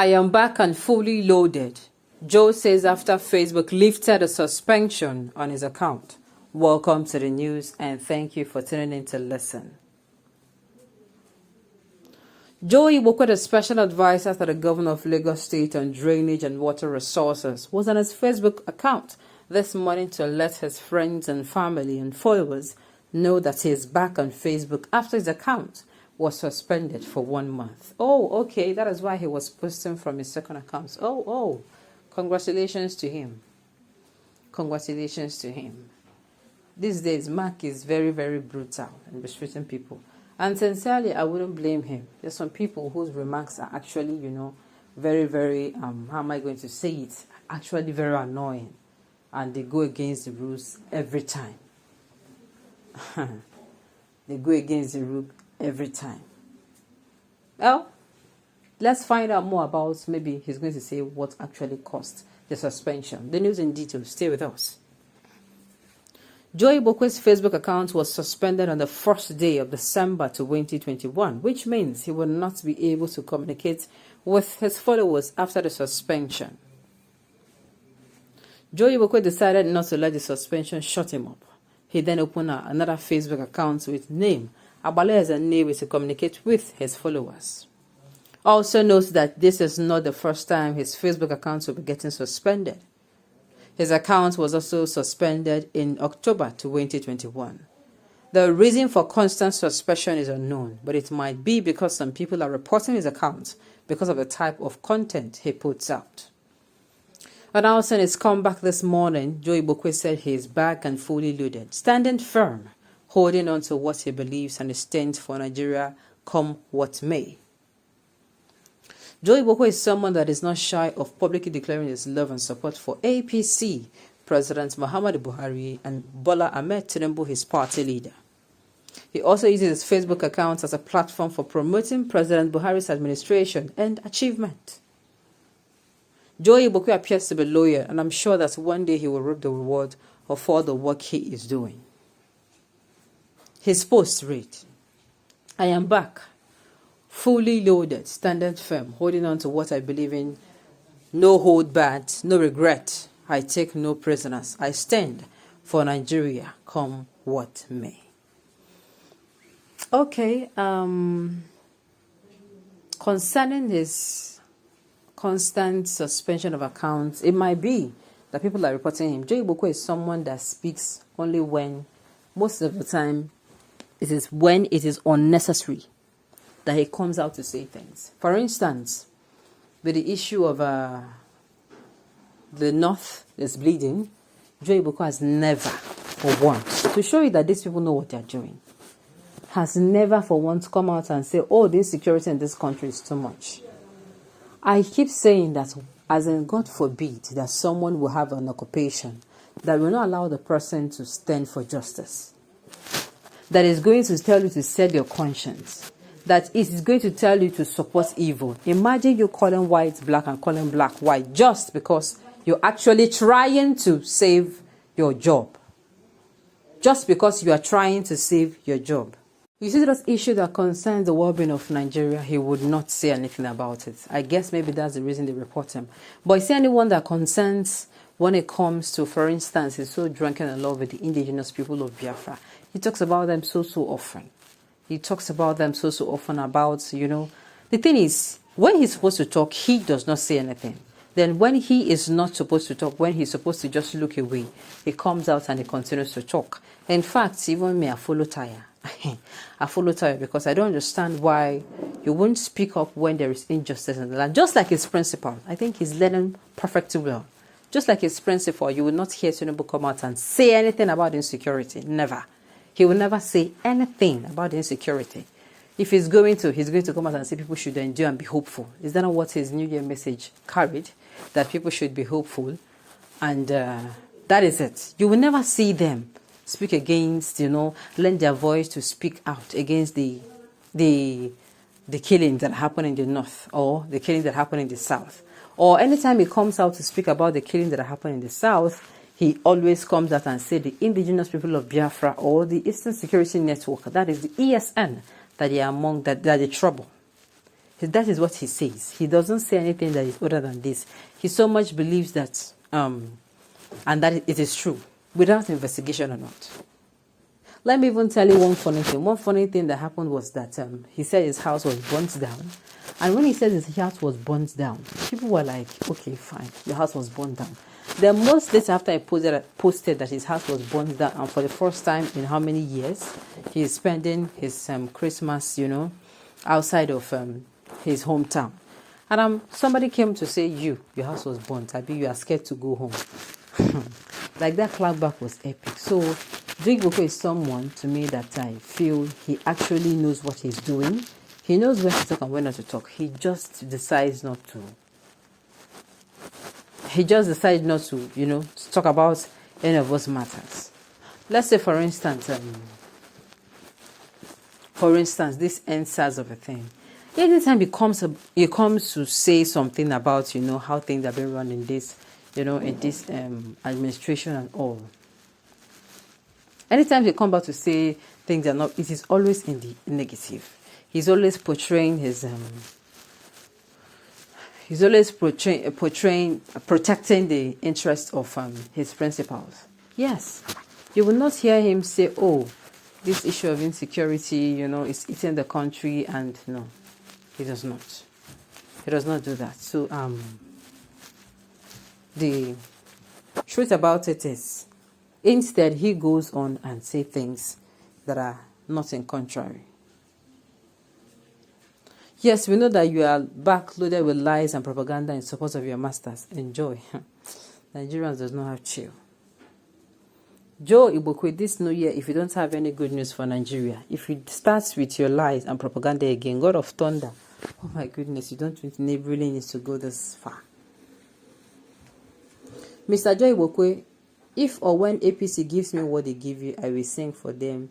I am back and fully loaded. Joe says after Facebook lifted a suspension on his account. Welcome to the news and thank you for tuning in to listen. Joe Igbokwe, the special advisor to the governor of Lagos State on drainage and water resources, was on his Facebook account this morning to let his friends and family and followers know that he is back on Facebook after his account was suspended for 1 month. Oh, okay, that is why he was posting from his second account. Oh, congratulations to him. Congratulations to him. These days, Mark is very, very brutal and mistreating people. And sincerely, I wouldn't blame him. There's some people whose remarks are actually, very, very, how am I going to say it? Actually very annoying. And they go against the rules every time. They go against the rule every time. Well, let's find out more about, maybe he's going to say what actually caused the suspension. The news in detail. Stay with us. Joe Igbokwe's Facebook account was suspended on the first day of December 2021, which means he will not be able to communicate with his followers after the suspension. Joe Igbokwe decided not to let the suspension shut him up. He then opened another Facebook account with name Abale as a name to communicate with his followers. Also note that this is not the first time his Facebook account will be getting suspended. His account was also suspended in October 2021. The reason for constant suspension is unknown, but it might be because some people are reporting his account because of the type of content he puts out. Announcing his comeback this morning, Joe Igbokwe said he is back and fully loaded, standing firm, holding on to what he believes and stands for Nigeria, come what may. Joe Igbokwe is someone that is not shy of publicly declaring his love and support for APC, President Muhammadu Buhari, and Bola Ahmed Tinubu, his party leader. He also uses his Facebook account as a platform for promoting President Buhari's administration and achievement. Joe Igbokwe appears to be loyal, and I'm sure that one day he will reap the reward of all the work he is doing. His posts read, I am back, fully loaded, standing firm, holding on to what I believe in, no hold back, no regret. I take no prisoners. I stand for Nigeria, come what may. Okay, concerning his constant suspension of accounts, it might be that people are reporting him. Joe Igbokwe is someone that speaks only when, most of the time, it is when it is unnecessary that he comes out to say things. For instance, with the issue of the North is bleeding, Joe Igbokwe has never for once, to show you that these people know what they're doing, has never for once come out and say, oh, the insecurity in this country is too much. I keep saying that, as in God forbid, that someone will have an occupation that will not allow the person to stand for justice, that is going to tell you to set your conscience, that it is going to tell you to support evil. Imagine you calling white black and calling black white just because you're actually trying to save your job. Just because you are trying to save your job. You see, this issue that concerns the well-being of Nigeria, he would not say anything about it. I guess maybe that's the reason they report him. But you see, anyone that concerns when it comes to, for instance, he's so drunken in love with the indigenous people of Biafra. He talks about them so often. He talks about them so often about, the thing is, when he's supposed to talk, he does not say anything. Then when he is not supposed to talk, when he's supposed to just look away, he comes out and he continues to talk. In fact, even me, I follow tire. I follow tire because I don't understand why you won't speak up when there is injustice in the land. Just like his principal, I think he's learning perfectly well. Just like his principal, you will not hear Tinubu come out and say anything about insecurity. Never. He will never say anything about insecurity. If he's going to come out and say people should endure and be hopeful. Is that not what his New Year message carried? That people should be hopeful. And that is it. You will never see them speak against, lend their voice to speak out against the killings that happen in the north or the killings that happen in the south. Or anytime he comes out to speak about the killings that happen in the south, he always comes out and says the indigenous people of Biafra or the Eastern Security Network, that is the ESN, that they are among that they are the trouble. That is what he says. He doesn't say anything that is other than this. He so much believes that, and that it is true, without investigation or not. Let me even tell you one funny thing. One funny thing that happened was that he said his house was burnt down. And when he said his house was burnt down, people were like, okay, fine, your house was burnt down. Then most days after I posted that his house was burnt down, and for the first time in how many years, he is spending his Christmas, outside of his hometown. And somebody came to say, your house was burnt. I bet you are scared to go home. Like that clapback was epic. So Igbokwe is someone to me that I feel he actually knows what he's doing. He knows when to talk and when not to talk. He just decides not to. He just decides not to, to talk about any of those matters. Let's say, for instance, this NSAS of a thing. Anytime he comes to say something about, how things have been run in this, in this administration and all. Anytime he comes back to say things are not, it is always in the negative. He's always portraying his protecting the interests of his principals. Yes, you will not hear him say, "Oh, this issue of insecurity, is eating the country," and no, he does not. He does not do that. So, the truth about it is, instead, he goes on and say things that are not in contrary. Yes, we know that you are backloaded with lies and propaganda in support of your masters. Enjoy. Nigerians does not have chill. Joe Igbokwe, this new year, if you don't have any good news for Nigeria, if it starts with your lies and propaganda again, God of thunder, oh my goodness, you don't really need to go this far. Mr. Joe Igbokwe, if or when APC gives me what they give you, I will sing for them.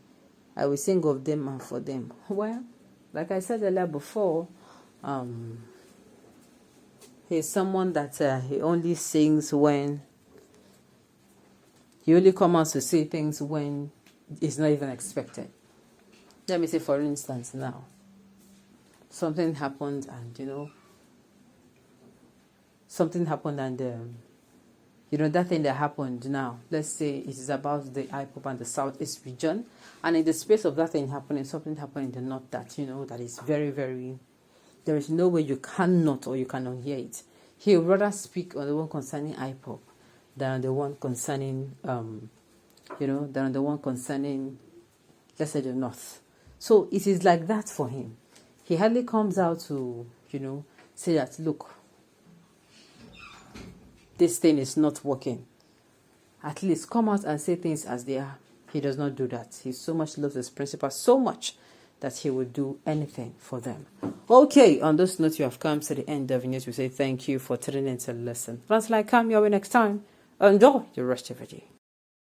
I will sing of them and for them. Well, like I said earlier before, he's someone that he only sings when he only comes out to say things when it's not even expected. Let me say, for instance, now something happened, and something happened, and that thing that happened now, let's say it is about the IPOP and the Southeast region, and in the space of that thing happening, something happened in the North that, that is very, very, there is no way you cannot or you cannot hear it. He would rather speak on the one concerning IPOP than on the one concerning, let's say, the North. So it is like that for him. He hardly comes out to, say that, look, this thing is not working. At least come out and say things as they are. He does not do that. He so much loves his principal so much that he would do anything for them. Okay, on this note, you have come to the end of the news. We say thank you for tuning in to listen. Once like come your way next time. Enjoy the rest of your day.